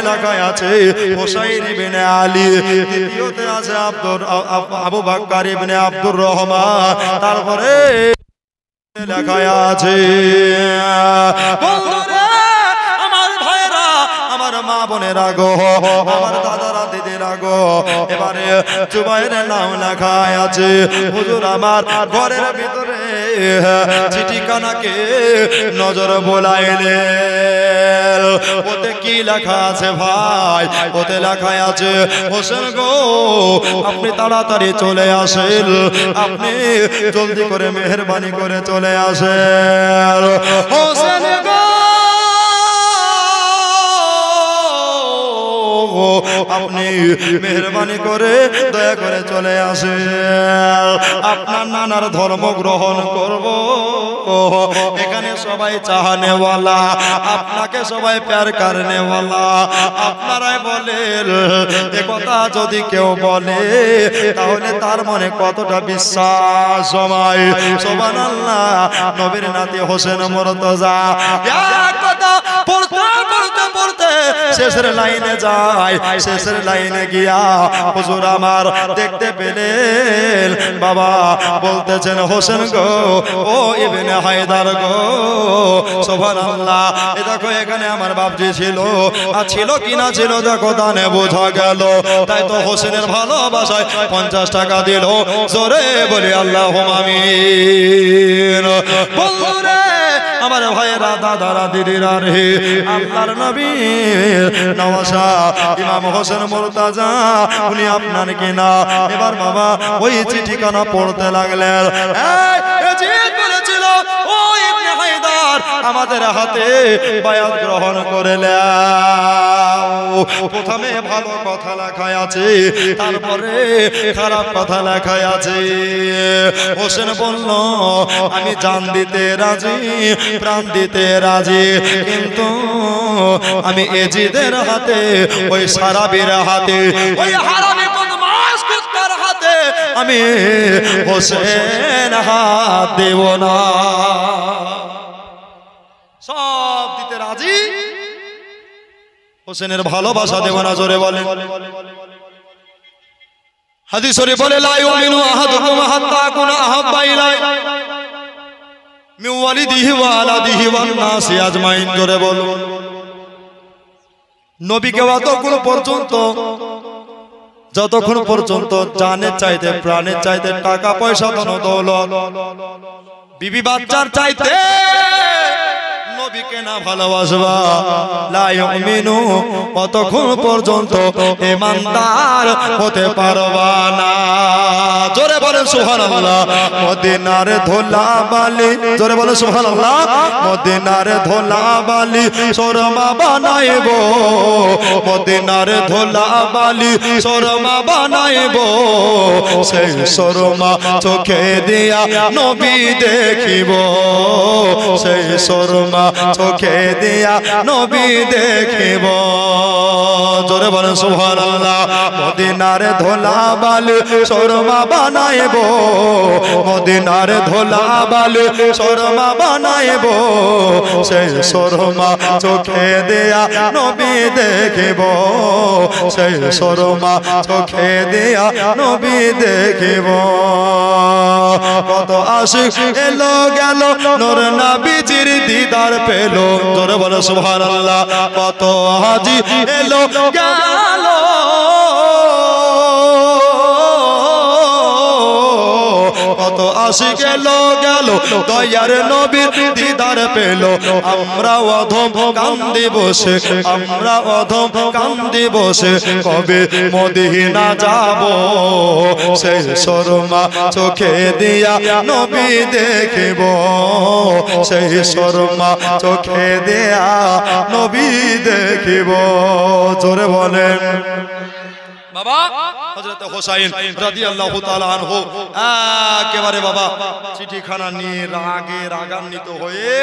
লেখা আছে হুসাইন ইবনে আলী, দ্বিতীয়তে আছে আবু বকর ইবনে আব্দুর রহমান, তারপরে লেখা আছে আমার ভাইরা, আমার মা বোনেরা গো, আমার দাদারা দিদিরা গো, এবারে জুবাইরের নাম লেখা আছে। হুজুর আমার ঘরের ভিতরে চিঠিখানাকে নজর বোলাইলেন, ওতে কি লেখা আছে ভাই? ওতে লেখা আছে হোসেন গো আপনি তাড়াতাড়ি চলে আসেন, আপনি জলদি করে মেহেরবানি করে চলে আসেন। হোসেন গো আপনি মেহেরবানি করে দয়া করে চলে আসেন, আপনার নানার ধর্ম গ্রহণ করব। এখানে সবাই চাহানেওয়ালা, আপনাকে সবাই প্যার কারনেওয়ালা। আপনারাই বলেন এ কথা যদি কেউ বলে তাহলে তার মনে কতটা বিশ্বাস জমায়। সুবহানাল্লাহ। নবীর নাতি হোসেন মুর্তজা এক কথা পড়তে পড়তে পড়তে শেষের লাইনে যায়, শেষের লাইনে গিয়া হুজুর আমার দেখতে পেলেন বাবা বলতেছেন হোসেন গো ও ইবনে হায়দার গো। সুবহানাল্লাহ। এ দেখো এখানে আমার বাপজি ছিল, আর ছিল কিনা ছিল দেখো দানে বোঝা গেল। তাই তো হোসেনের ভালোবাসায় 50 টাকা দিল। জোরে বলি আল্লাহুম্মা আমিন। বলরে আমার ভাইয়েরা দাদারা দিদিরা রে, আল্লাহর নবী নওয়াজা ইমাম হোসেন মুর্তজা উনি আপনার কিনা। এবার বাবা ওই চিঠিখানা পড়তে লাগলেন। এই জিদ বলেছিল ও ইবনে হায়দার আমাদের হাতে বায়াত গ্রহণ করে নাও। প্রথমে ভালো কথা লেখা আছে, তারপরে খারাপ কথা লেখা আছে। হোসেন বলল আমি জান দিতে রাজি, প্রাণ দিতে রাজি, কিন্তু আমি এজিদের হাতে, ওই সারাবির হাতে, ওই হারামি বদমাশ কুত্তার হাতে আমি হোসেন হাত দেব না। সব দিতে রাজি, হোসেনের ভালোবাসা দেব না। জোরে বলেন। হাদিস শরীফ বলে লা ইউমিনু আহাদুকুম হাত্তা আকুনা আহাব্বা ইলাই মিন ওয়ালিদিহি ওয়া আলাদিহি ওয়ান নাসি আজমাইন। জোরে বলো। নবীকে যতক্ষণ পর্যন্ত জানের চাইতে, প্রাণের চাইতে, টাকা পয়সা ধন দৌলত, বিবি বাচ্চার চাইতে নবীকে না ভালোবাসবা লা ইউমিনু ততক্ষণ পর্যন্ত ঈমানদার হতে পারবা না। জোরে বলেন সুবহানাল্লাহ। মদিনার ধোলা বালি, জোরে বলেন সুবহানাল্লাহ। মদিনার ধোলা বালি শর্মা বানাইবো, মদিনার ধোলা বালি শর্মা বানাইবো, সেই শর্মা চোখে দিয়া নবী দেখিব, সেই শর্মা চোখে দিয়া নবী দেখিব। জোরে বলেন সুবহানাল্লাহ। মদিনার ধোলা বালি শর্মা বানাইব, মদিনার ধোলা বালি শর্মা বানাইব, সেই শর্মা চোখে দিয়া নবী দেখিব, সেই শর্মা চোখে দিয়া নবী দেখিব। কত আশিক এলো গেল নূর নবীজির দিদার পেল। জোরে বলো সুবহানাল্লাহ। কত হাজি এলো গেল, কত আশিক এলো গেল দয়ার নবীর দিদার পেল। আমরা অধম কান্দি বসে, আমরা অধম কান্দি বসে, কবে মদিনা যাব, সেই শর্মা চোখে দিয়া নবী দেখিব, সেই শর্মা চোখে দিয়া নবী দেখিব। জোরে বলেন। বাবা হযরত হুসাইন রাদিয়াল্লাহু তাআলা আনহু একেবারে বাবা চিঠিখানা নিয়ে রাগান্বিত হয়ে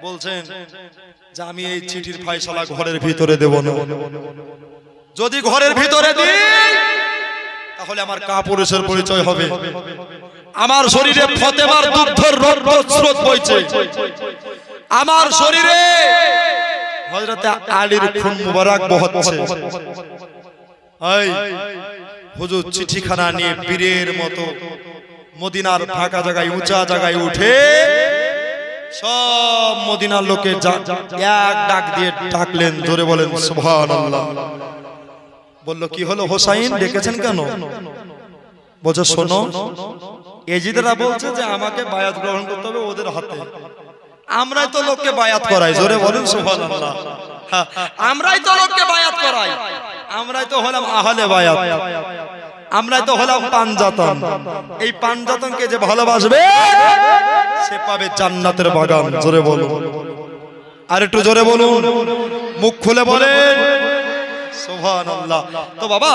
বলছেন যে আমি এই চিঠির ফয়সালা ঘরের ভিতরে দেব না। যদি ঘরের ভিতরে দিই তাহলে আমার কাপুরুষের পরিচয় হবে। আমার শরীরে ফাতেমার দুগ্ধের রক্ত স্রোত বইছে, আমার শরীরে হযরতে আলীর খুন মুবারক বহচ্ছে। এই হুজুর চিঠিখানা নিয়ে বীরের মতো মদিনার ফাঁকা জায়গায় উঁচা জায়গায় উঠে সব মদিনার লোকে এক ডাক দিয়ে ডাকলেন, জোরে বলেন সুবহানাল্লাহ। বলল কি হলো হোসাইন, ডেকেছেন কেন? বলছে শোনো, এজিদেরা বলছে যে আমাকে বায়াত গ্রহণ করতে হবে ওদের হাতে। আমরাই তো লোককে বায়াত করাই, জোরে বলেন সুবহানাল্লাহ। আমরাই তো লোককে বায়াত করাই, আমরাই তো হলাম আহলে বায়াত, আমরাই তো হলাম পাঞ্জাতন। এই পাঞ্জাতনকে যে ভালোবাসবে সে পাবে জান্নাতের বাগান, জোরে বলুন, আর একটু জোরে বলুন, মুখ খুলে বলেন সুবহানাল্লাহ। তো বাবা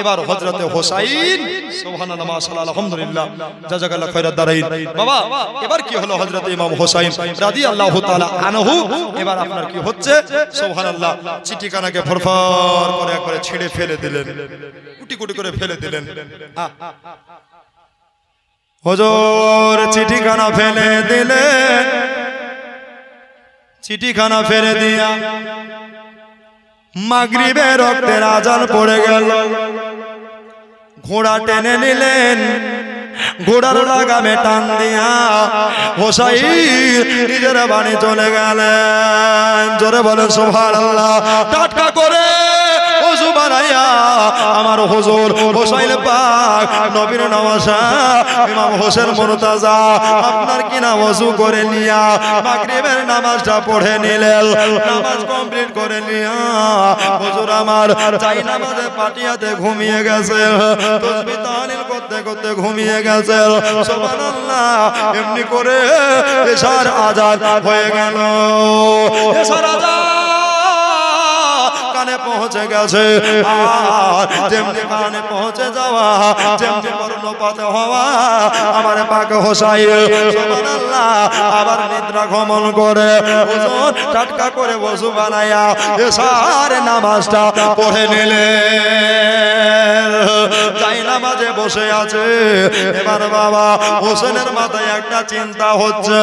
এবার হযরতে হোসাইন, সুবহানাল্লাহ, মাশাআল্লাহ, আলহামদুলিল্লাহ, জাযাকাল্লাহ খায়রাত দারাইন। বাবা এবার কি হলো, হযরতে ইমাম হোসাইন রাদিয়াল্লাহু তাআলা আনহু এবার আপনার কি হচ্ছে, সুবহানাল্লাহ, চিঠিখানাকে ফরফর করে একবারে ছিঁড়ে ফেলে দিলেন, কুটি কুটি করে ফেলে দিলেন। হুজুর চিঠিখানা ফেলে দিলেন, চিঠিখানা ফেলে দিয়া মাগরিবের রক্তের আজান পড়ে গেল। ঘোড়া টেনে নিলেন, ঘোড়ার লাগামে টান দিয়া হোসাইন নিজের বাড়ি চলে গেলেন, জোরে বলেন সুবহানাল্লাহ। টাটকা করে ওযু বানাইয়া আমার হুজুর হোসাইন পাক নবীর নওয়াজা ইমাম হোসেন মুরতাজা আপনার কিনা ওযু করে নিয়া মাগরিবের নামাজটা পড়ে নিলেন। নামাজ কমপ্লিট করে নিয়া হুজুর আমার চাই নামাজে পাটিয়াতে ঘুমিয়ে গেছে, তাসবিহ তাহলিল করতে করতে ঘুমিয়ে গেছে। সুবহানাল্লাহ, এমনি করে এশার আযান হয়ে গেল। এশার আযান কানে পৌঁছে গেছে, আর যেমনি কানে পৌঁছে যাওয়া, যেমনি কর্ণপাত হওয়া আমার পাক হোসাইন সুবহানাল্লাহ আবার নিদ্রা গমন করে হুজুর টাটকা করে ওযু বানায়া এশার নামাজটা পড়ে নিলেন। তাই নামাজে বসে আছে। এবার বাবা হোসেনের মাথায় একটা চিন্তা হচ্ছে,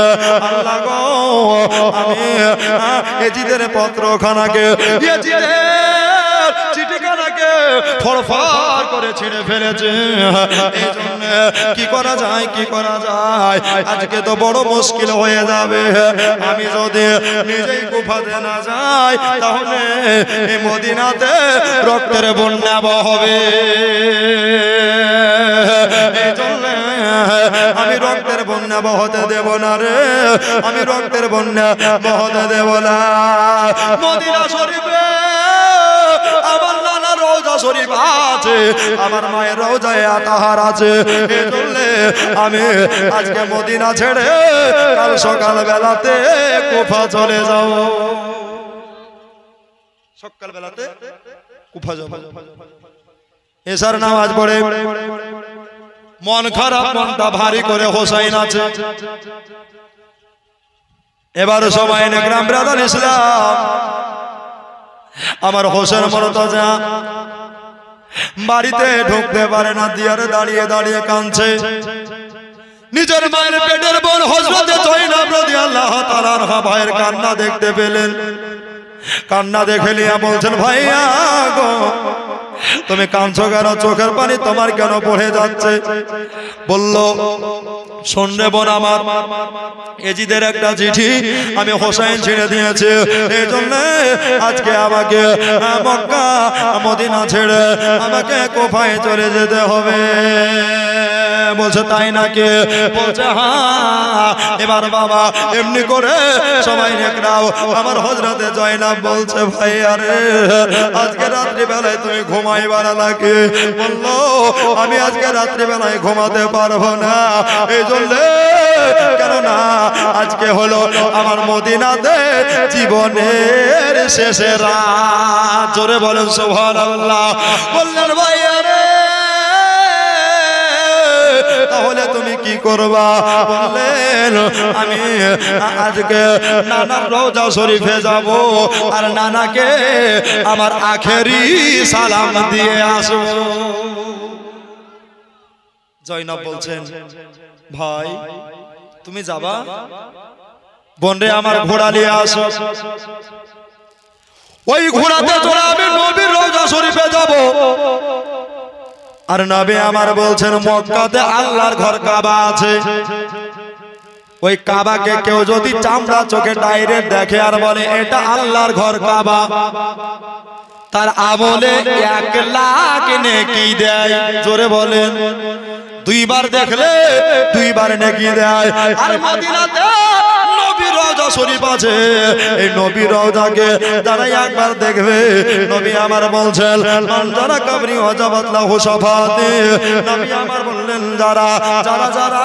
আল্লাহ গো আমি এজিদের পত্রখানাকে, এজিদের চিঠিখানাকে ফরফর করে ছিঁড়ে ফেলেছে, এই জন্য কি করা যায়, কি করা যায়, আজকে তো বড় মুশকিল হয়ে যাবে। আমি যদি নিজেই কুফাতে না যাই তাহলে এই মদিনাতে রক্তের বন্যা হবে, এই জন্য আমি রক্তের বন্যা বহতে দেব না রে, আমি রক্তের বন্যা বহতে দেব না। মদিনা শরীফে আমার নানা রওজা শরীফ আছে, আমার মায়ের রওজায়ে আতাহার আছে, এই জন্য আমি আজকে মদিনা ছেড়ে কাল সকাল বেলাতে কুফা চলে যাব, সকাল বেলাতে কুফা যাব। এশার নামাজ পড়ে মন খারাপ, মনটা ভারী করে হোসাইন আছে। এবার সবাই নেকরাম ব্রাদার ইসলাম আমার হোসেন মুরতাজা বাড়িতে ঢুকতে পারে না, দিয়ারে দাঁড়িয়ে দাঁড়িয়ে কাঁদছে। নিজের মায়ের পেটের বোন হযরতে জয়নব রাদিয়াল্লাহু তাআলা আনহা ভাইয়ের কান্না দেখতে পেলেন। কান্না দেখে নিয়ে বলছেন, ভাইয়া গো তুমি কাঁদছো কেন, চোখের পানি তোমার কেন পড়ে যাচ্ছে? বলল, শোন রে বোন আমার, এজিদের একটা চিঠি আমি হোসাইন ছিঁড়ে দিয়েছি, এই জন্য আজকে আমাকে মক্কা মদিনা ছেড়ে আমাকে কুফায় চলে যেতে হবে। বলছে তাই নাকি? বলছে হ্যাঁ। এবার বাবা এমনি করে সবাই নেকরাও আমার হযরতে জয়নব বলছে, ভাই আরে আজকে রাত্রি বেলায় তুমি ঘুমাইবার লাগে? বললো আমি আজকে রাত্রি বেলায় ঘুমাতে পারবো না, এই জন্য কেননা আজকে হলো আমার মদিনাতে জীবনের শেষে রাত। জোরে বলেন সুবহানাল্লাহ। বললেন ভাই আরে তাহলে তুমি কি করবা? বললেন আমি আজকে নানার রওজা শরীফে যাব আর নানাকে আমার আখেরি সালাম দিয়ে আসবো। জয়নব বলছেন, ভাই তুমি যাবা? বোন রে আমার ঘোড়া নিয়ে আসো। ওই ঘোড়াতে চড়ে আমি নবীর রওজা শরীফে যাব। আর নবী আমার বলছেন মক্কাতে আল্লাহর ঘর কাবা আছে। ওই কাবাকে কেউ যদি চামড়া চোখে ডাইরেক্ট দেখে আর বলে এটা আল্লাহর ঘর কাবা, তার আমলে 1 লাখ নেকি দেয়। জোরে বলেন, 2 বার দেখলে 2 বার নেকি দেয়। আর মদিনাতে নবীর রওজা শরীফ আছে। এই নবীর রওজাকে যারা একবার দেখবে, নবী আমার বলছেন মান যারা কবরি ওয়াজাবাত লাহু শাফাতি। নবী আমার বললেন যারা যারা যারা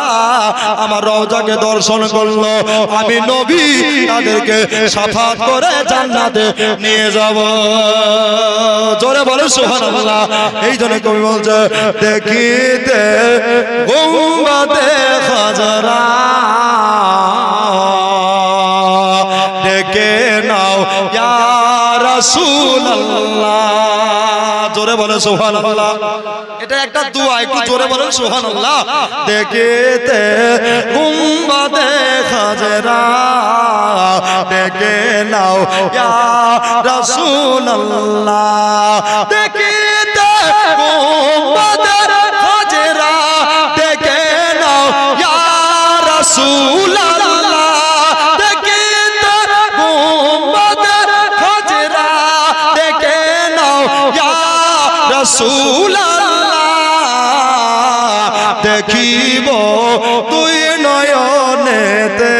আমার রওজাকে দর্শন করলো, আমি নবী তাদেরকে শাফাত করে জান্নাতে নিয়ে যাব। জোরে বলে সুবহানাল্লাহ। এই জন্য কবি বলছে দেখিতে গুম্বাদে খাজরা ডেকে নাও ইয়া রাসূলুল্লাহ। জোরে বলে সুবহানাল্লাহ। এটা একটা দোয়া, একটু জোরে বলেন সুবহানাল্লাহ। দেখিতে গুম্বাদে খাজরা ডেকে নাও ইয়া রাসূলুল্লাহ। দেখিতে গুম্বাদে খাজরা ডেকে নাও ইয়া রাসূলুল্লাহ। দেখিতে গুম্বাদে খাজরা ডেকে নাও ইয়া রাসূলুল্লাহ। দেখিব তুই নয়নেতে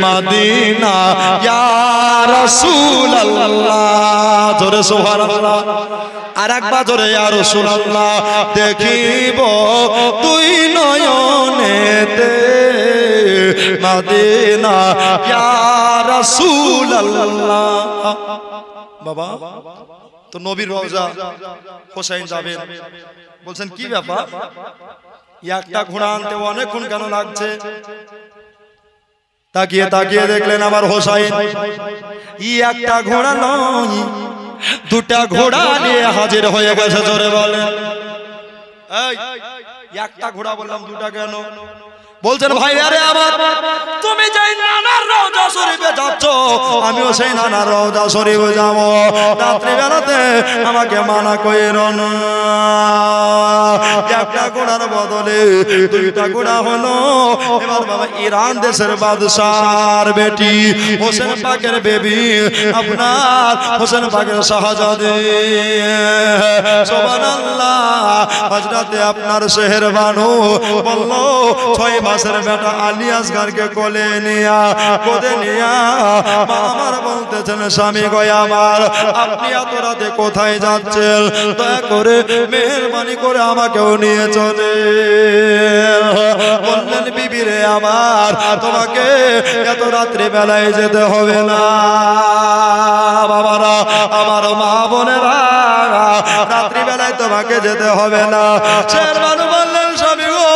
মদিনা ইয়া রাসূলুল্লাহ। জোরে সুবহানাল্লাহ। আর একবার জোরে ইয়া রাসূলুল্লাহ। দেখিব তুই নয়নেতে মদিনা ইয়া রাসূলুল্লাহ। বাবা তো নবীর রওজা হোসেন যাবেন, বলছেন কি ব্যাপার, একটা ঘোড়া আনতে অনেকক্ষণ কেন লাগছে? তাকিয়ে তাকিয়ে দেখলেন আমার হোসেন একটা ঘোড়া নয়, 2টা ঘোড়া নিয়ে হাজির হয়ে গেছে। জোরে বলেন, এই একটা ঘোড়া বললাম 2টা কেন? বলছেন ভাই আরে আমার তুমি যেই নানার রওজা শরীফে যাচ্ছ, আমিও সেই নানার রওজা শরীফে যাব। রাত্রি বেলাতে আমাকে মানা কইরো না। একটা ঘোড়ার বদলে 2টা ঘোড়া হলো। এবার বাবা ইরান দেশের বাদশার বেটি হোসেন পাকের বেবি, আপনার হোসেন পাকের শাহজাদে সুবহানাল্লাহ হযরতে আপনার শেহর বানু বলল 6 মাসের বেটা আলী আসগরকে কোলে নিয়া আমার বলতেছেন স্বামী গো আমার, আপনি এত রাতে কোথায় যাচ্ছেন? দয়া করে মেহেরবানি করে আমাকেও নিয়ে চলে। বললেন বিবি রে আমার, তোমাকে এত রাত্রি বেলায় যেতে হবে না। বাবারা আমার মা বোনেরা, রাত্রি বেলায় তোমাকে যেতে হবে না। শেরবানু বললেন স্বামী গো,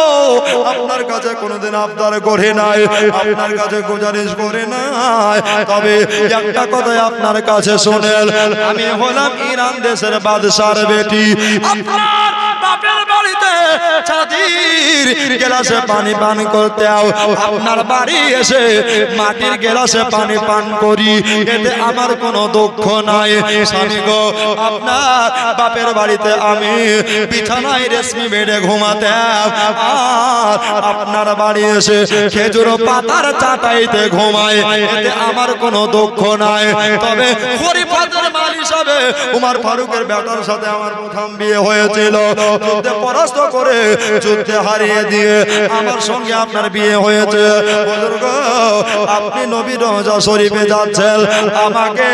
আপনার কাছে কোনোদিন আবদার করে নাই, আপনার কাছে গুজারিশ করে নাই, তবে একটা কথাই আপনার কাছে শোনেন, আমি হলাম ইরান দেশের বাদশার বেটি। আপনার বাপের বাড়িতে চাঁদির গ্লাসে পানি পান করতে আপনার বাড়ি এসে মাটির গ্লাসে পানি পান করি, এতে আমার কোনো দুঃখ নাই। স্বামী গো, আপনার বাপের বাড়িতে আমি বিছানায় রেশমি বেডে ঘুমাতাম, আর আপনার বাড়ি এসে খেজুর পাতার চাটাইতে ঘুমায়, এতে আমার কোনো দুঃখ নাই। তবে খলিফাতুল মাল হিসাবে উমর ফারুকের বেটার সাথে আমার প্রথম বিয়ে হয়েছিল। যুদ্ধে পরাস্ত করে, যুদ্ধে হারিয়ে দিয়ে আমার সঙ্গে আপনার বিয়ে হয়েছে। বুজুর্গ, আপনি নবীর রওজা শরীফে যাচ্ছেন, আমাকে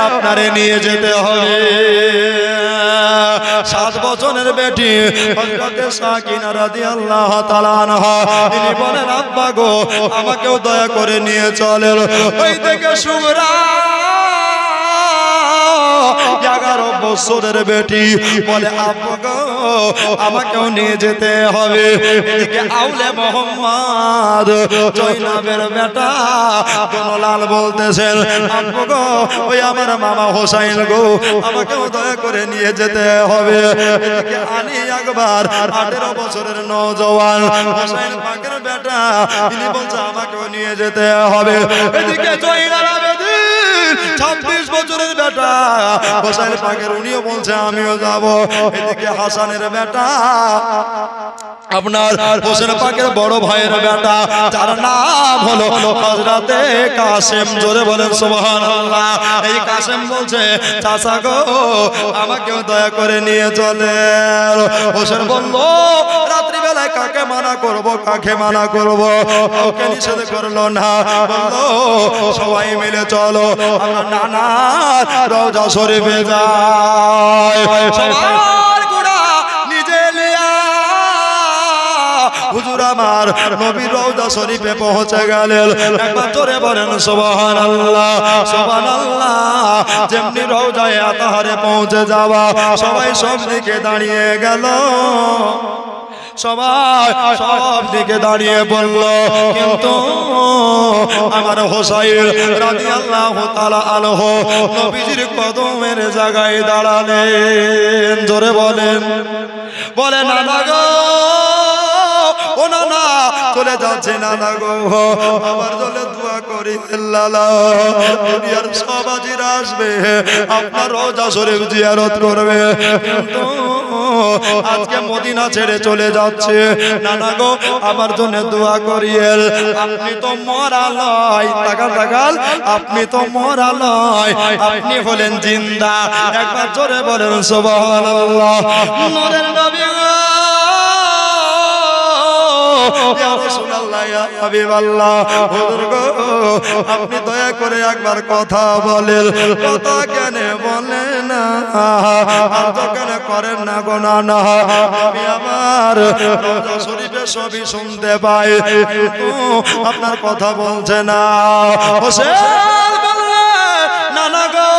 আপনারে নিয়ে যেতে হবে। 7 বছরের বেটি হযরতে সাকিনা রাদিয়াল্লাহু তাআলা আনহা, তিনি বলেন আব্বা গো, আমাকেও দয়া করে নিয়ে চলেন। ওই থেকে সুগরা 11 বছরের বেটি বলে আব্বা গো, আমাকেও নিয়ে যেতে হবে। এদিকে আউলে মোহাম্মদ জয়নাবের বেটা দোলাল বলতেছেন আব্বা গো, ওই আমার মামা হোসেন গো, আমাকেও দয়া করে নিয়ে যেতে হবে। এদিকে আলী আকবর 18 বছরের নওজওয়ান হোসেন পাকের বেটা, তিনি বলছে আমাকেও নিয়ে যেতে হবে। এদিকে জয়নাল আবেদিন 26 বছরের বেটা হোসেন পাকের উনিও বলছে আমিও যাব। এদিকে হাসানের বেটা আপনার হোসেন পাকের বড় ভাইয়ের বেটা যার নাম হলো হযরতে কাসেম, জোরে বলেন সুবহানাল্লাহ। এই কাসেম বলছে চাচা গো আমাকেও দয়া করে নিয়ে চলে। হোসেন বলল রাত্রি বেলায় কাকে মানা করব, কাকে মানা করব, ওকে নিষেধ করলো না। বললো সবাই মিলে চলো আমরা নানা রওজা শরীফে যাই। সবার গোড়া নিজে লিয়া হুজুর আমার নবীর রওজা শরীফে পৌঁছে গেলেন। একবার জোরে বলেন সুবহানাল্লাহ সুবহানাল্লাহ। যেমনি রওজায়ে আতাহারে পৌঁছে যাওয়া সবাই সব দিকে দাঁড়িয়ে গেল, সবাই সব দিকে দাঁড়িয়ে বলল, কিন্তু আমার হোসাইন রাদিয়াল্লাহু তাআলা আনহু নবীজির কদমের জায়গায় দাঁড়ালেন। জোরে বলেন, বলে নানা গো ও নানা চলে যাচ্ছে নানা গো, আমার জন্য দোয়া করি আল্লাহ। দুনিয়ার সব হাজিরা আসবে আপনার রওজা শরীফ জিয়ারত করবে, কিন্তু আজকে মদিনা ছেড়ে চলে যাচ্ছে নানা গো আমার জন্য দোয়া করিয়েন। আপনি তো মরা লয়, তাকাল তাকাল, আপনি তো মরা লয়, আপনি হলেন জিন্দা। একবার জোরে বলেন সুবহানাল্লাহ। নূরের নবী ইয়া রাসূলুল্লাহ ইয়া হাবিবাল্লাহ, হুজুর গো আপনি দয়া করে একবার কথা বলেন। কথা কেন বলেন না, আর তো কেন করেন না গো নানা। আমি আমার রওজা শরীফে সবই শুনতে পাই, কিন্তু আপনার কথা বলছে না। হোসেন বললেন নানা গো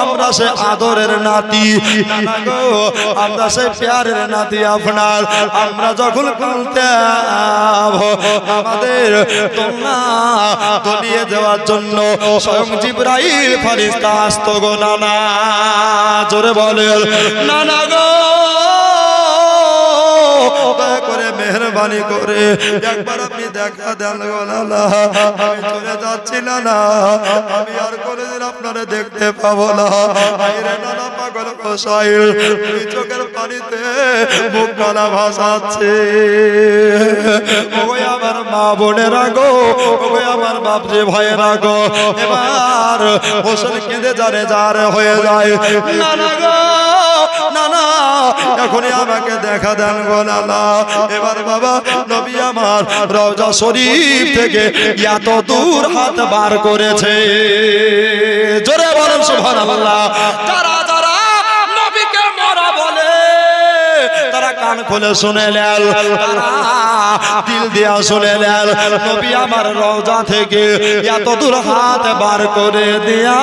আমরা সে আদরের নাতি, নানা গো আমরা সে প্যারের নাতি আপনার। আমরা যখন বলতাম আমাদের তোমরা তলিয়ে দেওয়ার জন্য স্বয়ং জিবরাইল ফেরেশতা আসতো গো নানা। জোরে বলেন নানা গো দয়া করে মেহরবানি করে একবার আপনি দেখা দেন গো নানা। আমি চলে যাচ্ছি নানা, আমি আর কোনোদিন আপনারে দেখতে পাবো না। আইরে নানা পাগল গোসাইল চোখের পানিতে মুখ গলা ভাসাচ্ছে। ওগো আমার মা বোনেরা গো, ওগো আমার বাপজি ভাইয়েরা গো, এবার হোসেন কেঁদে জারে জার হয়ে যায়। নানা গো নানা এখনই আমাকে দেখা দেন গো নানা। এবার বাবা নবী আমার রওজা শরীফ থেকে এত দূর হাত বার করেছে। জোরে বলেন সুবহানাল্লাহ। যারা যারা নবীকে মরা বলে তারা কান খুলে শুনে নেন, তারা দিল দিয়া শুনে নেন। নবী আমার রওজা থেকে এত দূর হাত বার করে দিয়া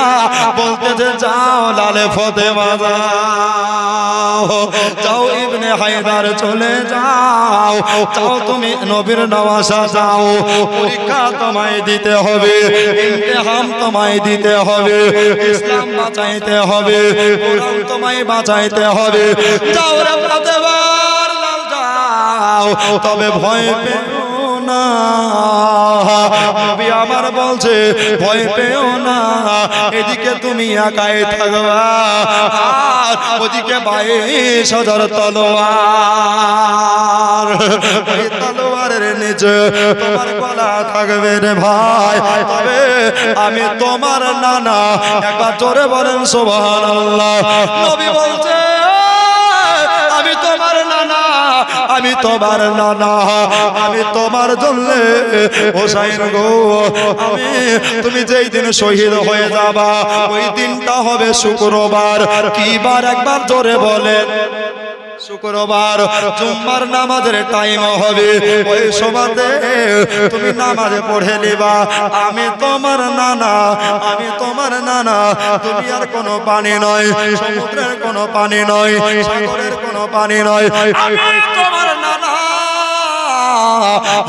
বলতেছে যাও লালে ফাতেমা যাও, যাও ইবনে হায়দার চলে যাও, যাও তুমি নবীর নওয়াজা যাও। পরীক্ষা তোমায় দিতে হবে, ইমতিহান তোমায় দিতে হবে, ইসলাম বাঁচাইতে হবে, কোরআন তোমায় বাঁচাইতে হবে। যাও রে ফাতেমা যাও, তবে ভয় পেও না। নবী আমার বলছে ভয় পেও না, এদিকে তুমি একাই থাকবা আর ওদিকে 22,000 তলোয়ার। ওই তলোয়ারের নিচে তোমার গলা থাকবে রে ভাই। তবে আমি তোমার নানা। একবার জোরে বলেন সুবহানাল্লাহ। নবী বলছে আমি তোমার নানা, আমি তোমার নানা, আমি তোমার জন্য হোসাইন গো। আমি তুমি যেই দিন শহীদ হয়ে যাবা ওই দিনটা হবে শুক্রবার। কি বার একবার জোরে বলেন? শুক্রবার। জুম্মার নামাজের টাইম হবে, ওই সময়তে তুমি নামাজ পড়ে নিবা। আমি তোমার নানা, আমি তোমার নানা। তুমি আর কোনো পানি নয়, সমুদ্রের কোনো পানি নয়, সাগরের কোনো পানি নয়, আমি তোমার নানা।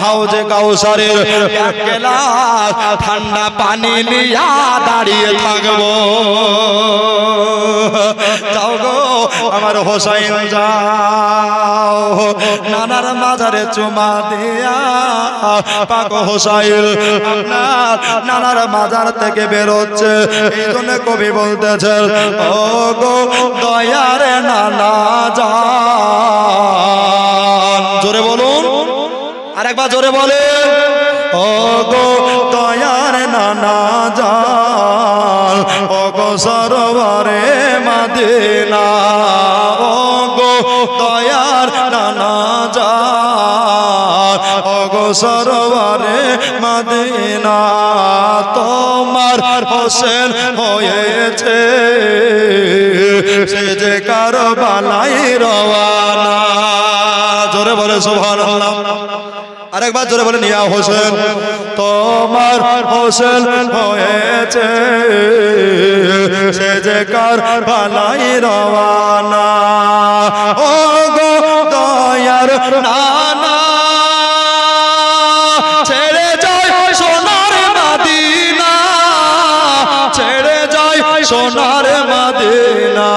হাউজে কাউসারের এক গ্লাস ঠান্ডা পানি নিয়া দাঁড়িয়ে থাকবো। যাও গো আমার হোসাইন যাও, নানার মাজারে চুমা দিয়া পাক হোসাইন আপনার নানার মাজার থেকে বেরোচ্ছে। এই জন্য কবি বলতেছেন ও গো দয়ার নানা জান। জোরে বলুন, আরেকবার জোরে বলেন, ও গো দয়ার নানা জান, ও গো সরোবরে মদিনা, ও গো দয়ার নানা জান, ও গো সরোবরে মদিনা, তোমার হোসেন হয়েছে সে যে কারবালায় রওয়ানা। জোরে বলে সুবহানাল্লাহ, আরেকবার জোরে বলেন ইয়া হোসেন, তোমার হোসেন হয়েছে সে যে কারবালায় রওয়ানা। ও গো দয়ার নানা ছেড়ে যায় সোনার মদিনা, ছেড়ে যায় সোনার মদিনা,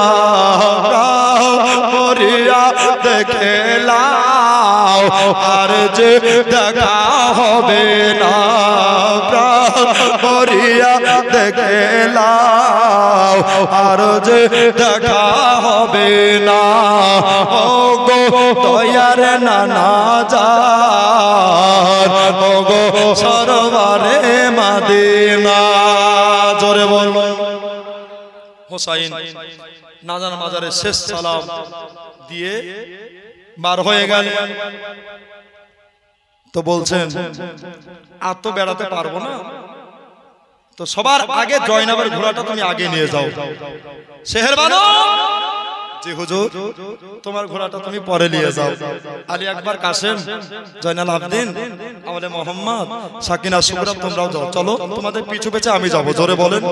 মরিয়া দেখলাম আর যে দেখা হবে না, মরিয়া দেখলাম আর যে দেখা হবে না। ও গো দয়ার নানা জান, ও গো সরোবরে মদিনা। জোরে বলুন। হোসাইন নানার মাজারে শেষ সালাম দিয়ে বার হয়ে গেল। তো বলছেন আর তো বেড়াতে পারবো না, তো সবার আগে জয়নাবের ঘোড়াটা তুমি আগে নিয়ে যাও। সেহেরবানো জি হুজুর, তোমার ঘোড়াটা তুমি পরে নিয়ে যাও। আলী আকবর, কাসেম, জয়নাল আবদিন, আমাদের মোহাম্মদ, সাকিনা, শুকরা, তোমরাও যাও। চলো তোমাদের পিছু পেছে আমি যাবো। জোরে বলেন।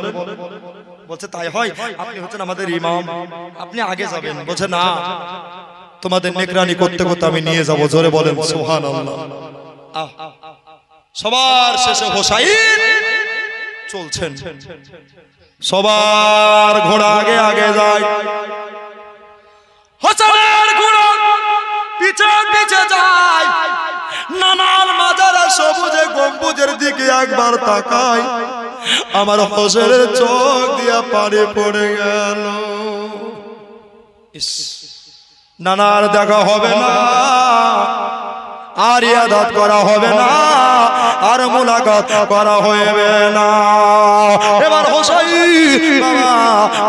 বলছে তাই হয়, আপনি হচ্ছেন আমাদের ইমাম, আপনি আগে যাবেন। বলছে না, তোমাদের নেকরানি করতে করতে আমি নিয়ে যাবো। জোরে বলেন সুবহানাল্লাহ। সবার শেষে হোসাইন চলছেন, সবার ঘোড়া আগে আগে যায়, হোসেনের ঘোড়া পিছে পিছে যায়। নানার মাজারে সবুজে গম্বুজের দিকে একবার তাকায়, আমার হোসেনের চোখ দিয়া পানি পড়ে গেল। নানার দেখা হবে না, আর ইয়াদাত করা হবে না, আর মুলাকাত করা হবে না। এবার হোসাইন বাবা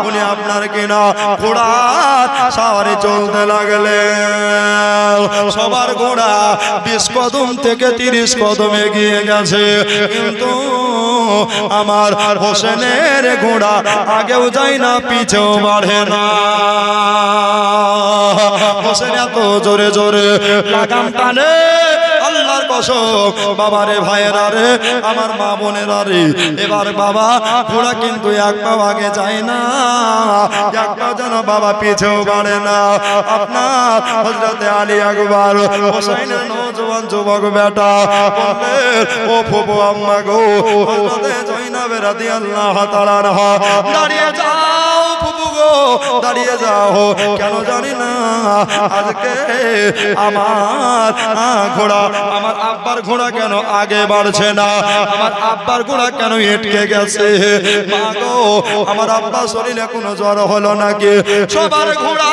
উনি আপনার কিনা ঘোড়ার সাওয়ারে চলতে লাগলেন। সবার ঘোড়া 20 কদম থেকে 30 কদম এগিয়ে গেছে, কিন্তু আমার হোসেনের ঘোড়া আগেও যায় না, পিছেও বাড়ে না। হোসেন এত জোরে জোরে লাগাম টানে, আল্লাহর কসম বাবারে, ভাইয়েরা রে, আমার মা বোনেরা রে, এবার বাবা ঘোড়া কিন্তু এক পা আগে যায় না, এক পা যেন বাবা পিছেও বাড়ে না। আপনার হযরতে আলী আকবর হোসেনের নওজোয়ান যুবক বেটা বললেন, ও ফুফু আম্মা গো, হযরতে জয়নাব রাদিয়াল্লাহু তাআলা আনহা, দাঁড়িয়ে যাও ফুফু গো, দাঁড়িয়ে যাও। কেন জানি না আজকে আমার ঘোড়া, আমার আব্বার ঘোড়া কেন আগে বাড়ছে না, আমার আব্বার ঘোড়া কেন এটকে গেছে। মা গো, আমার আব্বা শরীরে কোনো জ্বর হলো নাকি? সবার ঘোড়া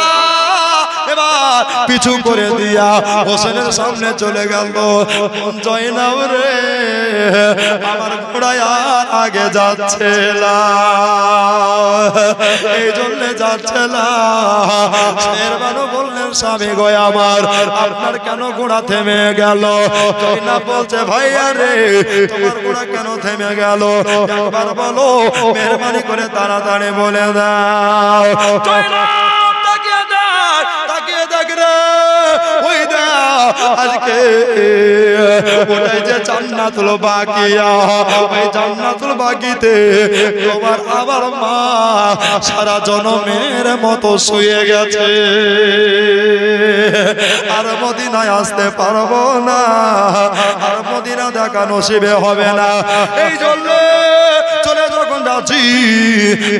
এবার পিছু করে দিয়া হোসেনের সামনে চলে গেল। জয়নাব রে, আমার ঘোড়া আর আগে যাচ্ছে না, এই জন্য যাচ্ছে না। শেরবানু বললেন, স্বামী গো আমার, আপনার কেন ঘোড়া থেমে গেল? জয়নাব বলছে, ভাইয়া রে, তোমার ঘোড়া কেন থেমে গেল একবার বলো, মেহরবানি করে তাড়াতাড়ি বলে দাও। জয়নাব তাকিয়ে দেখ, তাকিয়ে দেখ রে, ওই দেখ আজকে ওটাই যে জান্নাতুল বাকিয়া, ওই জান্নাতুল বাকিতে তোমার আবার মা সারা জনমের মতো শুয়ে গেছে, আর মদিনায় আসতে পারবো না, আর মদিনা দেখা নসিবে হবে না। এই জন্য চলে যখন যাচ্ছি,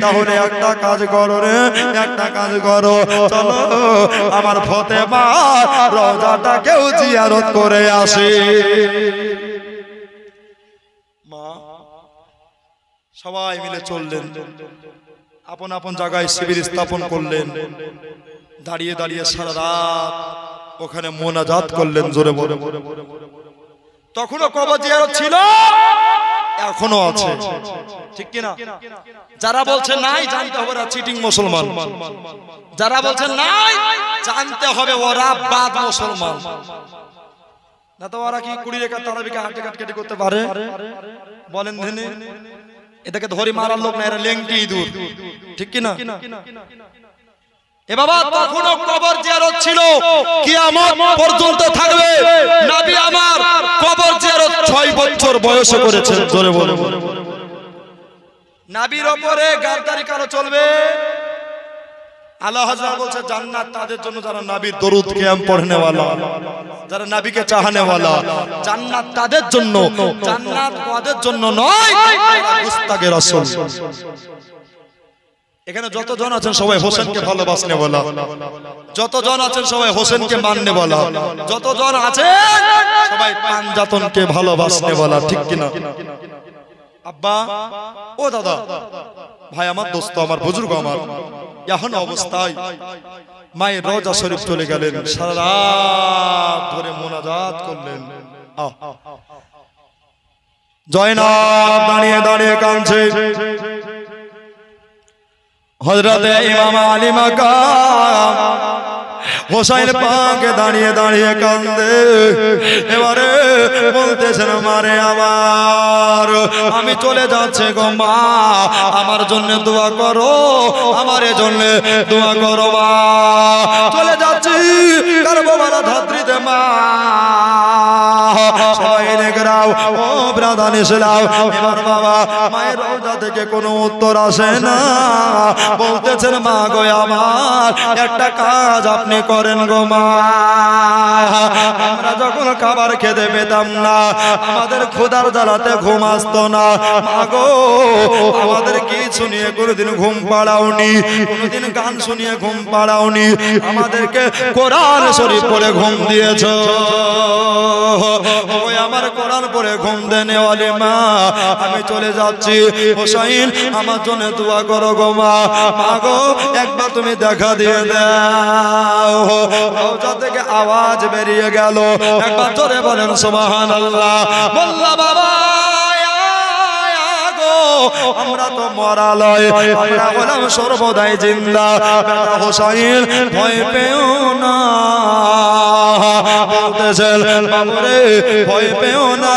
তাহলে একটা কাজ করো রে, একটা কাজ করো, চলো আমার ফতেমা রওজাটাকেও জিয়ারত করে আসি। মা সবাই মিলে চললেন, আপন আপন জায়গায় শিবির স্থাপন করলেন, দাঁড়িয়ে দাঁড়িয়ে সারা রাত ওখানে মোনাজাত করলেন জোরে বলে। তখনও কবর জিয়ারত ছিল, এখনো আছে, ঠিক কিনা? যারা বলছে নাই জানতে হবে ওরা চিটিং মুসলমান, যারা বলছে নাই জানতে হবে ওরা বাদ মুসলমান। না তো ওরা কি 20 রেখা তারাবিকে হাঁটে কাটকাটি করতে পারে? বলেন ধেনে, এটাকে ধরে মারার লোক না, এরা লেংটি ইঁদুর, ঠিক কিনা? এ বাবা তখনও কবর জিয়ারত ছিল, কিয়ামত পর্যন্ত থাকবে। নবী আমার কবর জিয়ারত 6 বছর বয়সে করেছেন জোরে বলে। নবীর উপরে গাদ্দারি কারো চলবে? আল্লাহ হযরত বলছে জান্নাত তাদের জন্য যারা নবীর দরুদ কিয়াম পড়নে ওয়ালা, যারা নবীকে চাহনে ওয়ালা। জান্নাত তাদের জন্য, জান্নাত ওদের জন্য নয়, মুস্তাগে রাসূল। এখানে যতজন আছেন সবাই হোসেনকে ভালোবাসনে বলা, যতজন আছেন সবাই হোসেনকে মাননে বলা, যতজন আছেন সবাই পাঞ্জাতনকে ভালোবাসনে বলা, ঠিক কিনা? আব্বা ও দাদা ভাই আমার দোস্ত আমার বুজুর্গ আমার এখন অবস্থায় মায়ের রওজা শরীফ চলে গেলেন, সারা রাত ধরে মোনাজাত করলেন। জয়নাব দাঁড়িয়ে দাঁড়িয়ে কাঁদছে, হযরত ইমাম আলী মাকাম হোসেন পাকে দাঁড়িয়ে দাঁড়িয়ে কান্দে। এবারে বলতেছেন মারে আমার আমি চলে যাচ্ছে গো মা, আমার জন্য দোয়া করো, আমার জন্য দোয়া করো মা। চলে যাচ্ছি কারবালা ধাত্রীতে মা, সবাই নেগরাও ও ব্রাদান ইসলাম। এবার বাবা মায়ের রওজা থেকে কোনো উত্তর আসে না, বলতেছেন মা গো আমার একটা কাজ আপনি করেন গো মা। আমরা যখন খাবার খেতে পেতাম না, আমাদের ক্ষুধার জ্বালাতে ঘুম আসতো না, মা গো আমাদের কি শুনিয়ে কোনোদিন ঘুম পাড়াওনি, কোনোদিন গান শুনিয়ে ঘুম পাড়াওনি, আমাদেরকে কোরআন শরীফ পড়ে ঘুম দিয়েছো। ওই আমার কোরআন পড়ে ঘুম দেনে ওয়ালি মা, আমি চলে যাচ্ছি, হোসেন আমার জন্য দোয়া করো গো মা। মা গো একবার তুমি দেখা দিয়ে দাও। রওজা থেকে আওয়াজ বেরিয়ে গেল, একবার জোরে বলেন সুবহানাল্লাহ। বললা বাবা আমরা তো মরা লয়, আমরা হলাম সর্বদাই জিন্দা। বেটা হোসেন ভয় পেও না, বলতেছেন বাবুরে ভয় পেও না,